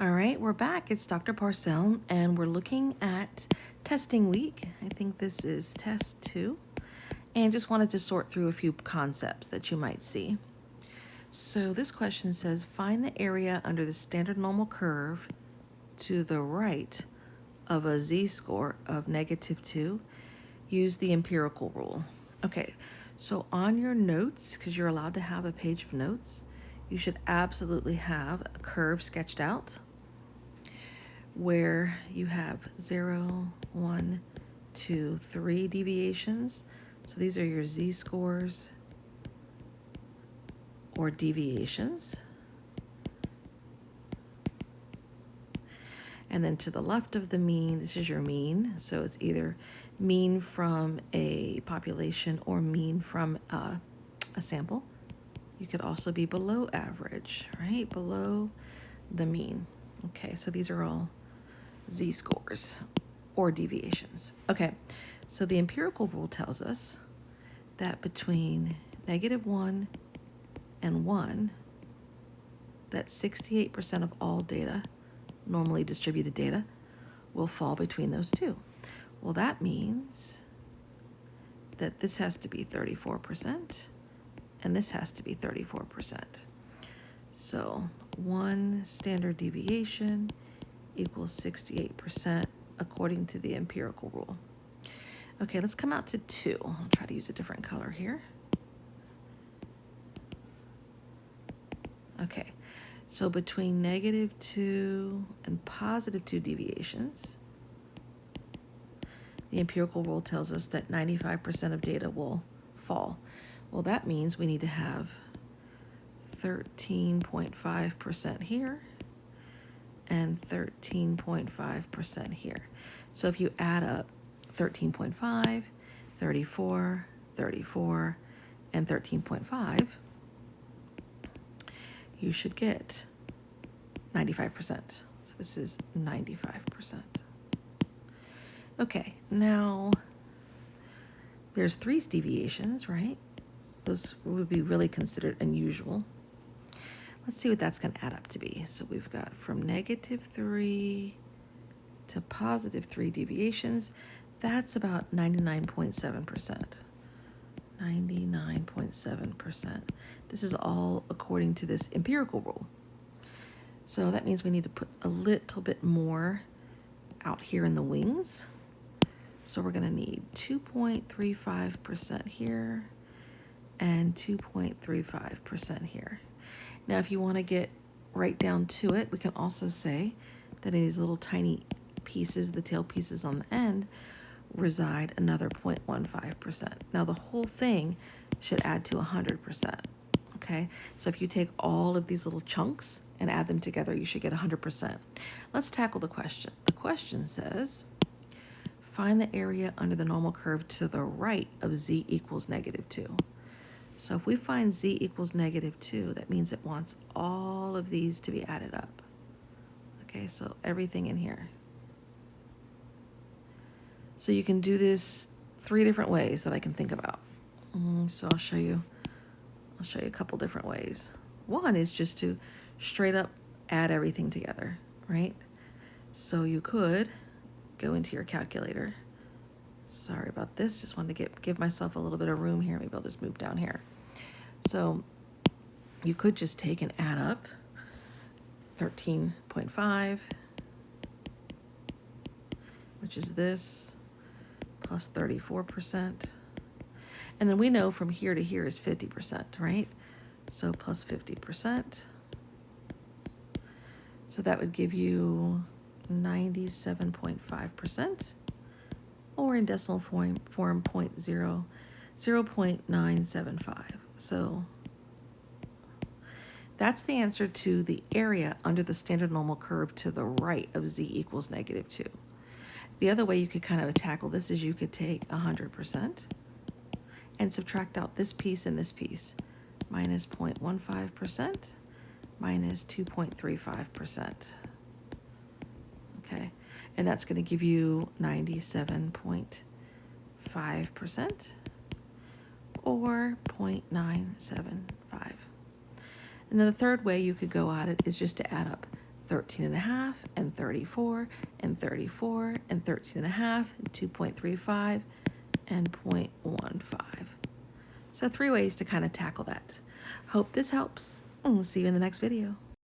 All right, we're back. It's Dr. Parcell, and we're looking at testing week. I think this is test 2, and just wanted to sort through a few concepts that you might see. So this question says, find the area under the standard normal curve to the right of a z-score of -2. Use the empirical rule. Okay, so on your notes, because you're allowed to have a page of notes, you should absolutely have a curve sketched out where you have 0, 1, 2, 3 deviations. So these are your z-scores or deviations. And then to the left of the mean, this is your mean. So it's either mean from a population or mean from a sample. You could also be below average, right? Below the mean. Okay, so these are all z-scores or deviations. Okay, so the empirical rule tells us that between -1 and 1, that 68% of all data, normally distributed data, will fall between those two. Well, that means that this has to be 34% and this has to be 34%. So 1 standard deviation equals 68% according to the empirical rule. Okay, let's come out to 2. I'll try to use a different color here. Okay, so between -2 and +2 deviations, the empirical rule tells us that 95% of data will fall. Well, that means we need to have 13.5% here and 13.5% here. So if you add up 13.5, 34, 34, and 13.5, you should get 95%. So this is 95%. Okay, now there's 3 deviations, right? Those would be really considered unusual. Let's see what that's going to add up to be. So we've got from -3 to +3 deviations. That's about 99.7%. 99.7%. This is all according to this empirical rule. So that means we need to put a little bit more out here in the wings. So we're going to need 2.35% here and 2.35% here. Now, if you want to get right down to it, we can also say that in these little tiny pieces, the tail pieces on the end, reside another 0.15%. Now, the whole thing should add to 100%, okay? So if you take all of these little chunks and add them together, you should get 100%. Let's tackle the question. The question says, find the area under the normal curve to the right of z equals -2. So if we find z equals -2, that means it wants all of these to be added up. Okay, so everything in here. So you can do this 3 different ways that I can think about. So I'll show you a couple different ways. One is just to straight up add everything together, right? So you could go into your calculator. Sorry about this, just wanted to give myself a little bit of room here. Maybe I'll just move down here. So you could just take and add up 13.5, which is this, plus 34%. And then we know from here to here is 50%, right? So plus 50%. So that would give you 97.5%, or in decimal form 0.975. So that's the answer to the area under the standard normal curve to the right of z equals -2. The other way you could kind of tackle this is you could take 100% and subtract out this piece and this piece, minus 0.15% minus 2.35%. Okay, and that's going to give you 97.5% or 0.975. And then the third way you could go at it is just to add up 13.5, and 34, and 34, and 13.5, and 2.35, and 0.15. So 3 ways to kind of tackle that. Hope this helps, and we'll see you in the next video.